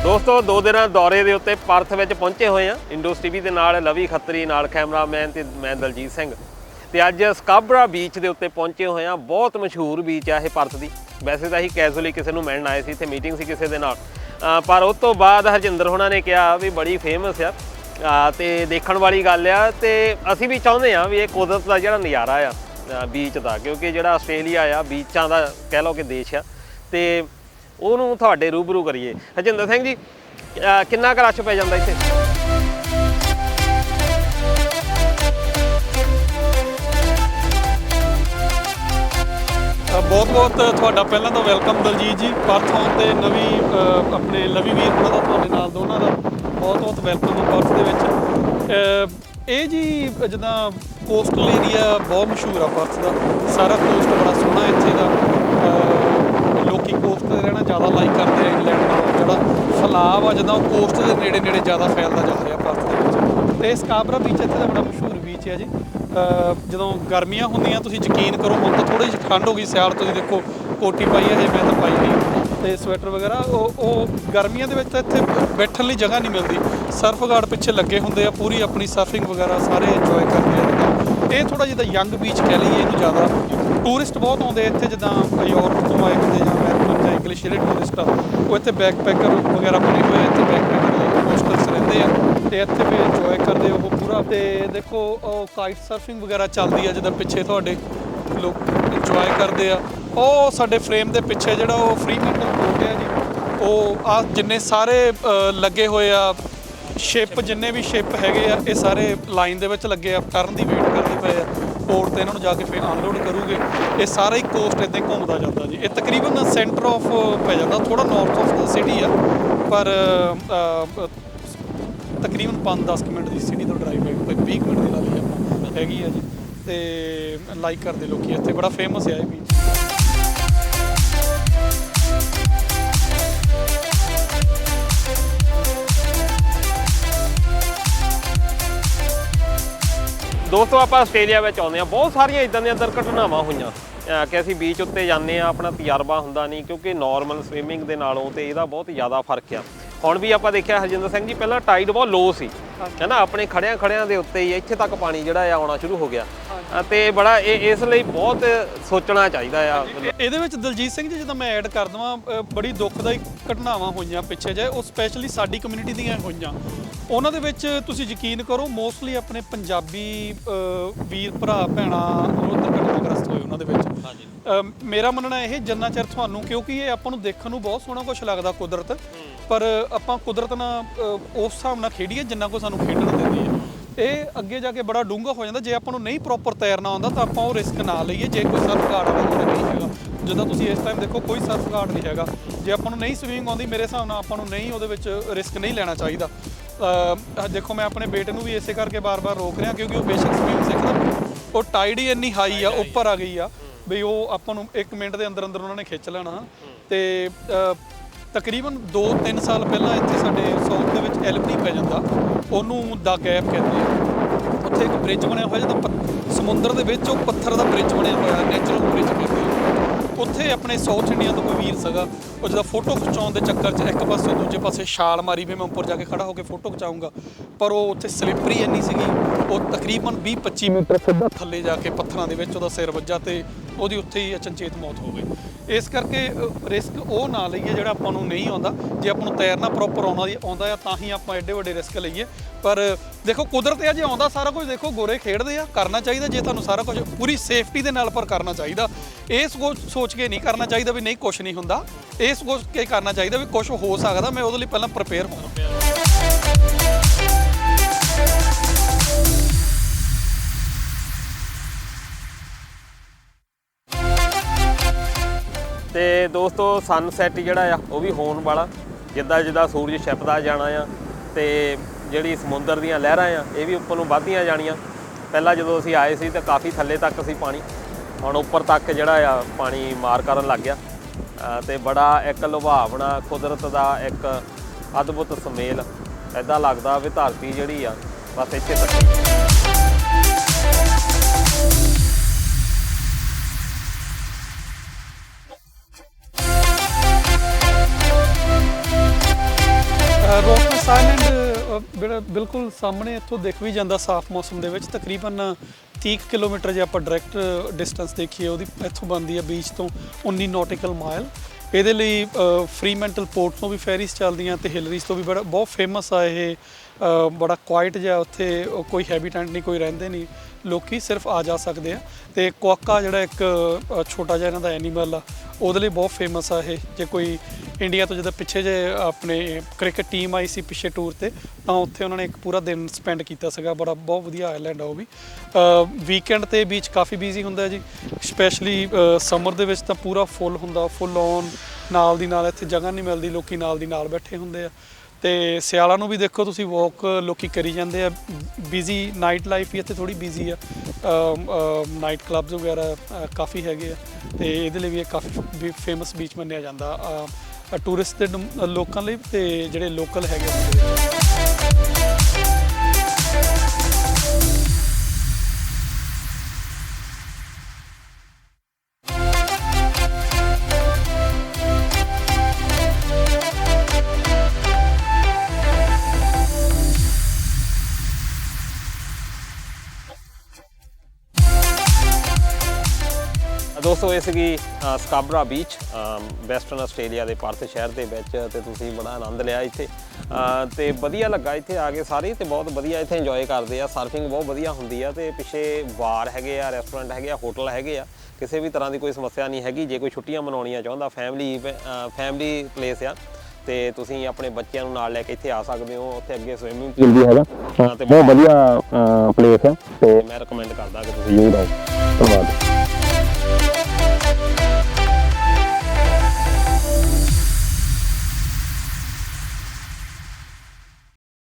ਦੋਸਤੋ 2 ਦਿਨਾਂ ਦੌਰੇ ਦੇ ਉੱਤੇ ਪਰਥ ਵਿੱਚ ਪਹੁੰਚੇ ਹੋਏ ਆ। ਇੰਡੋਸ ਟੀਵੀ ਦੇ ਨਾਲ ਲਵੀ ਖੱਤਰੀ, ਨਾਲ ਕੈਮਰਾਮੈਨ ਤੇ ਮੈਂ ਦਲਜੀਤ ਸਿੰਘ। ਤੇ ਅੱਜ ਸਕਾਬਰਾ ਬੀਚ ਦੇ ਉੱਤੇ ਪਹੁੰਚੇ ਹੋਏ ਆ। ਬਹੁਤ ਮਸ਼ਹੂਰ ਬੀਚ ਆ ਇਹ ਪਰਥ ਦੀ। ਵੈਸੇ ਤਾਂ ਅਸੀਂ ਕੈਜੂਅਲੀ ਕਿਸੇ ਨੂੰ ਮਿਲਣ ਆਏ ਸੀ, ਇੱਥੇ ਮੀਟਿੰਗ ਸੀ ਕਿਸੇ ਦੇ ਨਾਲ, ਪਰ ਉਸ ਤੋਂ ਬਾਅਦ ਹਰਜਿੰਦਰ ਹੋਣਾ ਨੇ ਕਿਹਾ ਵੀ ਬੜੀ ਫੇਮਸ ਆ ਤੇ ਦੇਖਣ ਵਾਲੀ ਗੱਲ ਆ। ਤੇ ਅਸੀਂ ਵੀ ਚਾਹੁੰਦੇ ਆ ਵੀ ਇਹ ਕੁਦਰਤ ਦਾ ਜਿਹੜਾ ਨਜ਼ਾਰਾ ਆ ਬੀਚ ਦਾ, ਕਿਉਂਕਿ ਜਿਹੜਾ ਆਸਟ੍ਰੇਲੀਆ ਆ ਬੀਚਾਂ ਦਾ ਕਹਿ ਲਓ ਕਿ ਦੇਸ਼ ਆ, ਤੇ ਉਹਨੂੰ ਤੁਹਾਡੇ ਰੂਬਰੂ ਕਰੀਏ। ਹਰਜਿੰਦਰ ਸਿੰਘ ਜੀ, ਕਿੰਨਾ ਕੁ ਰਸ਼ ਪੈ ਜਾਂਦਾ ਇੱਥੇ? ਬਹੁਤ ਬਹੁਤ ਤੁਹਾਡਾ ਪਹਿਲਾਂ ਤਾਂ ਵੈਲਕਮ ਦਲਜੀਤ ਜੀ। ਪਰਥ ਆਉਣ ਤੇ ਨਵੀਂ ਆਪਣੇ ਲਵੀ ਵੀਰ ਉਹਨਾਂ ਦਾ, ਤੁਹਾਡੇ ਨਾਲ ਦੋਨਾਂ ਦਾ ਬਹੁਤ ਬਹੁਤ ਵੈਲਕਮ ਪਰਥ ਦੇ ਵਿੱਚ। ਇਹ ਜੀ ਜਿੱਦਾਂ ਕੋਸਟਲ ਏਰੀਆ ਬਹੁਤ ਮਸ਼ਹੂਰ ਆ ਪਰਥ ਦਾ। ਸਾਰਾ ਕੋਸਟ ਬੜਾ ਸੋਹਣਾ ਇੱਥੇ ਦਾ। ਲੋਕੀ ਕੋਸਟ 'ਤੇ ਰਹਿਣਾ ਜ਼ਿਆਦਾ ਲਾਈਕ ਕਰਦੇ ਆ ਇੰਗਲੈਂਡ ਨਾਲੋਂ। ਜਿਹੜਾ ਸੈਲਾਬ ਆ ਜਿੱਦਾਂ ਉਹ ਕੋਸਟ ਦੇ ਨੇੜੇ ਨੇੜੇ ਜ਼ਿਆਦਾ ਫੈਲਦਾ ਜਾ ਰਿਹਾ ਪਰਥ ਦੇ ਵਿੱਚ। ਅਤੇ ਸਕਾਬਰਾ ਬੀਚ ਇੱਥੇ ਦਾ ਬੜਾ ਮਸ਼ਹੂਰ ਬੀਚ ਹੈ ਜੀ। ਜਦੋਂ ਗਰਮੀਆਂ ਹੁੰਦੀਆਂ, ਤੁਸੀਂ ਯਕੀਨ ਕਰੋ, ਹੁਣ ਤਾਂ ਥੋੜ੍ਹੀ ਜਿਹੀ ਠੰਡ ਹੋ ਗਈ। ਸਿਆਲ ਤੁਸੀਂ ਦੇਖੋ ਕੋਟੀ ਪਾਈ ਹੈ, ਮੈਂ ਤਾਂ ਪਾਈ ਨਹੀਂ, ਅਤੇ ਸਵੈਟਰ ਵਗੈਰਾ। ਉਹ ਗਰਮੀਆਂ ਦੇ ਵਿੱਚ ਤਾਂ ਇੱਥੇ ਬੈਠਣ ਲਈ ਜਗ੍ਹਾ ਨਹੀਂ ਮਿਲਦੀ। ਸਰਫ ਗਾਰਡ ਪਿੱਛੇ ਲੱਗੇ ਹੁੰਦੇ ਆ, ਪੂਰੀ ਆਪਣੀ ਸਰਫਿੰਗ ਵਗੈਰਾ ਸਾਰੇ ਇੰਜੋਏ ਕਰਦੇ ਆ। ਇਹ ਥੋੜ੍ਹਾ ਜਿਹਾ ਯੰਗ ਬੀਚ ਕਹਿ ਲਈਏ ਇਹਨੂੰ। ਜ਼ਿਆਦਾ ਟੂਰਿਸਟ ਬਹੁਤ ਆਉਂਦੇ ਇੱਥੇ, ਜਿੱਦਾਂ ਯੂਰਪ ਤੋਂ ਆਏ ਹੁੰਦੇ ਜਾਂ ਅਮਰੀਕਨ ਜਾਂ ਇੰਗਲਿਸ਼ ਜਿਹੜੇ ਟੂਰਿਸਟ ਆ, ਉਹ ਇੱਥੇ ਬੈਕਪੈਕਰ ਵਗੈਰਾ ਬਣੇ ਹੋਏ। ਇੱਥੇ ਬੈਕਪੈਕਰ ਹੋਸਟਲਸ ਰਹਿੰਦੇ ਆ ਅਤੇ ਇੱਥੇ ਵੀ ਇੰਜੋਏ ਕਰਦੇ ਉਹ ਪੂਰਾ। ਅਤੇ ਦੇਖੋ ਉਹ ਕਾਈਟ ਸਰਫਿੰਗ ਵਗੈਰਾ ਚੱਲਦੀ ਆ, ਜਿੱਦਾਂ ਪਿੱਛੇ ਤੁਹਾਡੇ ਲੋਕ ਇੰਜੋਏ ਕਰਦੇ ਆ। ਉਹ ਸਾਡੇ ਫਰੇਮ ਦੇ ਪਿੱਛੇ ਜਿਹੜਾ ਉਹ ਫਰੀਮੈਂਟਲ ਪੋਰਟ ਆ ਜੀ, ਉਹ ਆ ਜਿੰਨੇ ਸਾਰੇ ਲੱਗੇ ਹੋਏ ਆ ਸ਼ਿਪ, ਜਿੰਨੇ ਵੀ ਸ਼ਿਪ ਹੈਗੇ ਆ, ਇਹ ਸਾਰੇ ਲਾਈਨ ਦੇ ਵਿੱਚ ਲੱਗੇ ਆ, ਟਰਨ ਦੀ ਵੇਟ ਕਰਦੇ ਪਏ ਆ ਪੋਰਟ 'ਤੇ। ਇਹਨਾਂ ਨੂੰ ਜਾ ਕੇ ਫਿਰ ਅਨਲੋਡ ਕਰੂਗੇ। ਇਹ ਸਾਰਾ ਹੀ ਕੋਸਟ ਇੱਦਾਂ ਹੀ ਘੁੰਮਦਾ ਜਾਂਦਾ ਜੀ। ਇਹ ਤਕਰੀਬਨ ਸੈਂਟਰ ਆਫ ਪੈ ਜਾਂਦਾ, ਥੋੜ੍ਹਾ ਨੌਰਥ ਆਫ ਦਾ ਸਿਟੀ ਆ, ਪਰ ਤਕਰੀਬਨ 5-10 ਮਿੰਟ ਦੀ ਸਿਟੀ ਤੋਂ ਡਰਾਈਵ ਹੈ, ਕੋਈ 20 ਮਿੰਟ ਦੀ ਲਾ ਲਈ ਆਪਾਂ ਹੈਗੀ ਆ ਜੀ। ਅਤੇ ਲਾਈਕ ਕਰਦੇ ਲੋਕੀ ਇੱਥੇ, ਬੜਾ ਫੇਮਸ ਹੈ ਇਹ ਬੀਚ। ਦੋਸਤੋ ਆਪਾਂ ਆਸਟ੍ਰੇਲੀਆ ਵਿੱਚ ਆਉਂਦੇ ਹਾਂ, ਬਹੁਤ ਸਾਰੀਆਂ ਇੱਦਾਂ ਦੀਆਂ ਦੁਰਘਟਨਾਵਾਂ ਹੋਈਆਂ ਕਿ ਅਸੀਂ ਬੀਚ ਉੱਤੇ ਜਾਂਦੇ ਹਾਂ, ਆਪਣਾ ਤਜਰਬਾ ਹੁੰਦਾ ਨਹੀਂ, ਕਿਉਂਕਿ ਨੋਰਮਲ ਸਵੀਮਿੰਗ ਦੇ ਨਾਲੋਂ ਤੇ ਇਹਦਾ ਬਹੁਤ ਜ਼ਿਆਦਾ ਫਰਕ ਆ। ਹੁਣ ਵੀ ਆਪਾਂ ਦੇਖਿਆ ਹਰਜਿੰਦਰ ਸਿੰਘ ਜੀ, ਪਹਿਲਾਂ ਟਾਈਡ ਬਹੁਤ ਲੋ ਸੀ, ਹੈ ਨਾ, ਆਪਣੇ ਖੜਿਆਂ ਦੇ ਉੱਤੇ ਹੀ ਇੱਥੇ ਤੱਕ ਪਾਣੀ ਜਿਹੜਾ ਆ ਆਉਣਾ ਸ਼ੁਰੂ ਹੋ ਗਿਆ। ਅਤੇ ਬੜਾ ਇਸ ਲਈ ਬਹੁਤ ਸੋਚਣਾ ਚਾਹੀਦਾ ਆ। ਇਹਦੇ ਵਿੱਚ ਦਲਜੀਤ ਸਿੰਘ ਜੀ, ਜਦੋਂ ਮੈਂ ਐਡ ਕਰ ਦੇਵਾਂ, ਬੜੀ ਦੁੱਖਦਾਈ ਘਟਨਾਵਾਂ ਹੋਈਆਂ ਪਿੱਛੇ ਜਿਹੇ, ਉਹ ਸਪੈਸ਼ਲੀ ਸਾਡੀ ਕਮਿਊਨਿਟੀ ਦੀਆਂ ਹੋਈਆਂ। ਉਹਨਾਂ ਦੇ ਵਿੱਚ ਤੁਸੀਂ ਯਕੀਨ ਕਰੋ, ਮੋਸਟਲੀ ਆਪਣੇ ਪੰਜਾਬੀ ਵੀਰ ਭਰਾ ਭੈਣਾਂ ਉਹ ਦੁਰਘਟਨਾਗ੍ਰਸਤ ਹੋਏ ਉਹਨਾਂ ਦੇ ਵਿੱਚ। ਮੇਰਾ ਮੰਨਣਾ ਇਹ, ਜਿੰਨਾ ਚਿਰ ਤੁਹਾਨੂੰ, ਕਿਉਂਕਿ ਇਹ ਆਪਾਂ ਨੂੰ ਦੇਖਣ ਨੂੰ ਬਹੁਤ ਸੋਹਣਾ ਕੁਛ ਲੱਗਦਾ ਕੁਦਰਤ, ਪਰ ਆਪਾਂ ਕੁਦਰਤ ਨਾਲ ਉਸ ਹਿਸਾਬ ਨਾਲ ਖੇਡੀਏ ਜਿੰਨਾ ਕੁ ਸਾਨੂੰ ਖੇਡਣ ਦਿੰਦੀ ਹੈ। ਇਹ ਅੱਗੇ ਜਾ ਕੇ ਬੜਾ ਡੂੰਘਾ ਹੋ ਜਾਂਦਾ। ਜੇ ਆਪਾਂ ਨੂੰ ਨਹੀਂ ਪ੍ਰੋਪਰ ਤੈਰਨਾ ਆਉਂਦਾ ਤਾਂ ਆਪਾਂ ਉਹ ਰਿਸਕ ਨਾ ਲਈਏ। ਜੇ ਕੋਈ ਸਰਫ ਗਾਰਡ ਵਾਲਾ ਨਹੀਂ ਹੈਗਾ, ਜਿੱਦਾਂ ਤੁਸੀਂ ਇਸ ਟਾਈਮ ਦੇਖੋ ਕੋਈ ਸਰਫ ਗਾਰਡ ਨਹੀਂ ਹੈਗਾ, ਜੇ ਆਪਾਂ ਨੂੰ ਨਹੀਂ ਸਵੀਮਿੰਗ ਆਉਂਦੀ, ਮੇਰੇ ਹਿਸਾਬ ਨਾਲ ਆਪਾਂ ਨੂੰ ਨਹੀਂ ਉਹਦੇ ਵਿੱਚ ਰਿਸਕ ਨਹੀਂ ਲੈਣਾ ਚਾਹੀਦਾ। ਦੇਖੋ ਮੈਂ ਆਪਣੇ ਬੇਟੇ ਨੂੰ ਵੀ ਇਸੇ ਕਰਕੇ ਬਾਰ-ਬਾਰ ਰੋਕ ਰਿਹਾ, ਕਿਉਂਕਿ ਉਹ ਬੇਸ਼ੱਕ ਸਵੀਮਿੰਗ ਸਿੱਖਦਾ, ਉਹ ਟਾਈਡ ਹੀ ਇੰਨੀ ਹਾਈ ਆ, ਉੱਪਰ ਆ ਗਈ ਆ ਵੀ ਉਹ ਆਪਾਂ ਨੂੰ 1 ਮਿੰਟ ਦੇ ਅੰਦਰ ਉਹਨਾਂ ਨੇ ਖਿੱਚ ਲੈਣਾ। ਅਤੇ ਤਕਰੀਬਨ 2-3 ਸਾਲ ਪਹਿਲਾਂ ਇੱਥੇ ਸਾਡੇ ਸਾਊਥ ਦੇ ਵਿੱਚ ਐਲਬਨੀ ਪੈ ਜਾਂਦਾ, ਉਹਨੂੰ ਦਾ ਗੈਪ ਕਹਿੰਦੇ ਆ। ਉੱਥੇ ਇੱਕ ਬ੍ਰਿਜ ਬਣਿਆ ਹੋਇਆ, ਜਿੱਦਾਂ ਸਮੁੰਦਰ ਦੇ ਵਿੱਚ ਉਹ ਪੱਥਰ ਦਾ ਬ੍ਰਿਜ ਬਣਿਆ ਹੋਇਆ, ਨੈਚੁਰਲ ਬ੍ਰਿਜ ਕਹਿੰਦੇ ਆ। ਉੱਥੇ ਆਪਣੇ ਸਾਊਥ ਇੰਡੀਆ ਤੋਂ ਕੋਈ ਵੀਰ ਸੀਗਾ, ਉਹ ਜਿਹਦਾ ਫੋਟੋ ਖਿਚਾਉਣ ਦੇ ਚੱਕਰ 'ਚ ਇੱਕ ਪਾਸੇ ਦੂਜੇ ਪਾਸੇ ਛਾਲ ਮਾਰੀ ਵੀ ਮੈਂ ਉੱਪਰ ਜਾ ਕੇ ਖੜਾ ਹੋ ਕੇ ਫੋਟੋ ਖਿਚਾਊਂਗਾ, ਪਰ ਉਹ ਉੱਥੇ ਸਲਿੱਪਰੀ ਇੰਨੀ ਸੀਗੀ, ਉਹ ਤਕਰੀਬਨ 20-25 ਮੀਟਰ ਸਿੱਧਾ ਥੱਲੇ ਜਾ ਕੇ ਪੱਥਰਾਂ ਦੇ ਵਿੱਚ ਉਹਦਾ ਸਿਰ ਵੱਜਾ ਅਤੇ ਉਹਦੀ ਉੱਥੇ ਹੀ ਅਚਨਚੇਤ ਮੌਤ ਹੋ ਗਈ। ਇਸ ਕਰਕੇ ਰਿਸਕ ਉਹ ਨਾ ਲਈਏ ਜਿਹੜਾ ਆਪਾਂ ਨੂੰ ਨਹੀਂ ਆਉਂਦਾ। ਜੇ ਆਪਾਂ ਨੂੰ ਤੈਰਨਾ ਪ੍ਰੋਪਰ ਆਉਂਦਾ ਆ ਤਾਂ ਹੀ ਆਪਾਂ ਐਡੇ ਵੱਡੇ ਰਿਸਕ ਲਈਏ। ਪਰ ਦੇਖੋ ਕੁਦਰਤ ਆ, ਜੇ ਆਉਂਦਾ ਸਾਰਾ ਕੁਝ, ਦੇਖੋ ਗੋਰੇ ਖੇਡਦੇ ਆ, ਕਰਨਾ ਚਾਹੀਦਾ। ਜੇ ਤੁਹਾਨੂੰ ਸਾਰਾ ਕੁਝ ਪੂਰੀ ਸੇਫਟੀ ਦੇ ਨਾਲ ਪਰ ਕਰਨਾ ਚਾਹੀਦਾ। ਇਹ ਸੋਚ ਕੇ ਨਹੀਂ ਕਰਨਾ ਚਾਹੀਦਾ ਵੀ ਨਹੀਂ ਕੁਛ ਨਹੀਂ ਹੁੰਦਾ। ਇਹ ਸੋਚ ਕੇ ਕਰਨਾ ਚਾਹੀਦਾ ਵੀ ਕੁਛ ਹੋ ਸਕਦਾ, ਮੈਂ ਉਹਦੇ ਲਈ ਪਹਿਲਾਂ ਪ੍ਰਪੇਅਰ ਹੋਣਾ। ਅਤੇ ਦੋਸਤੋ ਸਨਸੈਟ ਜਿਹੜਾ ਆ ਉਹ ਵੀ ਹੋਣ ਵਾਲਾ, ਜਿੱਦਾਂ ਸੂਰਜ ਛਿਪਦਾ ਜਾਣਾ ਆ, ਅਤੇ ਜਿਹੜੀ ਸਮੁੰਦਰ ਦੀਆਂ ਲਹਿਰਾਂ ਆ ਇਹ ਵੀ ਉੱਪਰ ਨੂੰ ਵੱਧਦੀਆਂ ਜਾਣੀਆਂ। ਪਹਿਲਾਂ ਜਦੋਂ ਅਸੀਂ ਆਏ ਸੀ ਤਾਂ ਕਾਫੀ ਥੱਲੇ ਤੱਕ ਸੀ ਪਾਣੀ, ਹੁਣ ਉੱਪਰ ਤੱਕ ਜਿਹੜਾ ਆ ਪਾਣੀ ਮਾਰ ਕਰਨ ਲੱਗ ਗਿਆ। ਅਤੇ ਬੜਾ ਇੱਕ ਲੁਭਾਵਣਾ ਕੁਦਰਤ ਦਾ ਇੱਕ ਅਦਭੁਤ ਸੁਮੇਲ। ਇੱਦਾਂ ਲੱਗਦਾ ਵੀ ਧਰਤੀ ਜਿਹੜੀ ਆ ਬਸ ਇੱਥੇ ਤੱਕ। ਰੌਕਨਸ ਆਈਲੈਂਡ ਬਿਲਕੁਲ ਸਾਹਮਣੇ ਇੱਥੋਂ ਦਿਖ ਵੀ ਜਾਂਦਾ ਸਾਫ਼ ਮੌਸਮ ਦੇ ਵਿੱਚ। ਤਕਰੀਬਨ 30 ਕਿਲੋਮੀਟਰ ਜੇ ਆਪਾਂ ਡਾਇਰੈਕਟ ਡਿਸਟੈਂਸ ਦੇਖੀਏ ਉਹਦੀ ਇੱਥੋਂ ਬਣਦੀ ਹੈ ਬੀਚ ਤੋਂ 19 ਨੌਟੀਕਲ ਮਾਈਲ। ਇਹਦੇ ਲਈ ਫਰੀਮੈਂਟਲ ਪੋਰਟ ਤੋਂ ਵੀ ਫੈਰੀਜ਼ ਚੱਲਦੀਆਂ ਤੇ ਹਿਲਰੀਜ਼ ਤੋਂ ਵੀ ਬਹੁਤ ਫੇਮਸ ਆ ਇਹ। ਬੜਾ ਕੁਆਇਟ ਜਿਹਾ ਉੱਥੇ, ਕੋਈ ਹੈਬੀਟੈਂਟ ਨਹੀਂ, ਕੋਈ ਰਹਿੰਦੇ ਨਹੀਂ, ਲੋਕੀ ਸਿਰਫ ਆ ਜਾ ਸਕਦੇ ਆ। ਤੇ ਕੁਆਕਾ ਜਿਹੜਾ ਇੱਕ ਛੋਟਾ ਜਿਹਾ ਇਹਨਾਂ ਦਾ ਐਨੀਮਲ ਆ, ਉਹਦੇ ਲਈ ਬਹੁਤ ਫੇਮਸ ਆ ਇਹ। ਜੇ ਕੋਈ ਇੰਡੀਆ ਤੋਂ ਜਦੋਂ ਪਿੱਛੇ ਜੇ ਆਪਣੇ ਕ੍ਰਿਕਟ ਟੀਮ ਆਈ ਸੀ ਪਿੱਛੇ ਟੂਰ ਤੇ, ਤਾਂ ਉੱਥੇ ਉਹਨਾਂ ਨੇ ਇੱਕ ਪੂਰਾ ਦਿਨ ਸਪੈਂਡ ਕੀਤਾ ਸੀਗਾ। ਬਹੁਤ ਵਧੀਆ ਆਈਲੈਂਡ ਆ ਉਹ ਵੀ। ਵੀਕਐਂਡ ਤੇ ਬੀਚ ਕਾਫੀ ਬਿਜ਼ੀ ਹੁੰਦਾ ਜੀ, ਸਪੈਸ਼ਲੀ ਸਮਰ ਦੇ ਵਿੱਚ ਤਾਂ ਪੂਰਾ ਫੁੱਲ ਹੁੰਦਾ, ਫੁੱਲ ਔਨ। ਨਾਲ ਦੀ ਨਾਲ ਇੱਥੇ ਜਗ੍ਹਾ ਨਹੀਂ ਮਿਲਦੀ, ਲੋਕੀ ਨਾਲ ਦੀ ਨਾਲ ਬੈਠੇ ਹੁੰਦੇ ਆ। ਤੇ ਸਿਆਲਾਂ ਨੂੰ ਵੀ ਦੇਖੋ ਤੁਸੀਂ, ਵਾਕ ਲੋਕੀ ਕਰੀ ਜਾਂਦੇ ਆ। ਬਿਜ਼ੀ ਨਾਈਟ ਲਾਈਫ ਵੀ ਇੱਥੇ ਥੋੜੀ ਬਿਜ਼ੀ ਆ, ਨਾਈਟ ਕਲੱਬਸ ਵਗੈਰਾ ਕਾਫੀ ਹੈਗੇ ਆ। ਤੇ ਇਹਦੇ ਲਈ ਵੀ ਇਹ ਕਾਫੀ ਫੇਮਸ ਬੀਚ ਮੰਨਿਆ ਜਾਂਦਾ ਟੂਰਿਸਟ ਦੇ ਲੋਕਾਂ ਲਈ ਤੇ ਜਿਹੜੇ ਲੋਕਲ ਹੈਗੇ ਉਹਦੇ ਲਈ। ਦੋਸਤੋ ਇਹ ਸੀਗੀ ਸਕਾਬਰਾ ਬੀਚ ਵੈਸਟਰਨ ਆਸਟ੍ਰੇਲੀਆ ਦੇ ਪਰਥ ਸ਼ਹਿਰ ਦੇ ਵਿੱਚ। ਤੇ ਤੁਸੀਂ ਬੜਾ ਆਨੰਦ ਲਿਆ ਇੱਥੇ ਤੇ ਵਧੀਆ ਲੱਗਾ ਇੱਥੇ ਆ ਕੇ ਸਾਰੇ। ਤੇ ਬਹੁਤ ਵਧੀਆ ਇੱਥੇ ਇੰਜੋਏ ਕਰਦੇ ਆ, ਸਰਫਿੰਗ ਬਹੁਤ ਵਧੀਆ ਹੁੰਦੀ ਆ। ਤੇ ਪਿੱਛੇ ਬਾਰ ਹੈਗੇ ਆ, ਰੈਸਟੋਰੈਂਟ ਹੈਗੇ ਆ, ਹੋਟਲ ਹੈਗੇ ਆ, ਕਿਸੇ ਵੀ ਤਰ੍ਹਾਂ ਦੀ ਕੋਈ ਸਮੱਸਿਆ ਨਹੀਂ ਹੈਗੀ। ਜੇ ਕੋਈ ਛੁੱਟੀਆਂ ਮਨਾਉਣੀਆਂ ਚਾਹੁੰਦਾ, ਫੈਮਿਲੀ ਪਲੇਸ ਆ, ਤੇ ਤੁਸੀਂ ਆਪਣੇ ਬੱਚਿਆਂ ਨੂੰ ਨਾਲ ਲੈ ਕੇ ਇੱਥੇ ਆ ਸਕਦੇ ਹੋ। ਉੱਥੇ ਅੱਗੇ ਸਵਿਮਿੰਗ ਪੂਲ ਵੀ ਹੈਗਾ ਤੇ ਬਹੁਤ ਵਧੀਆ ਪਲੇਸ ਆ, ਤੇ ਮੈਂ ਰეკਮੈਂਡ ਕਰਦਾ ਕਿ ਤੁਸੀਂ ਜ਼ਰੂਰ ਆਓ। ਧੰਨਵਾਦ।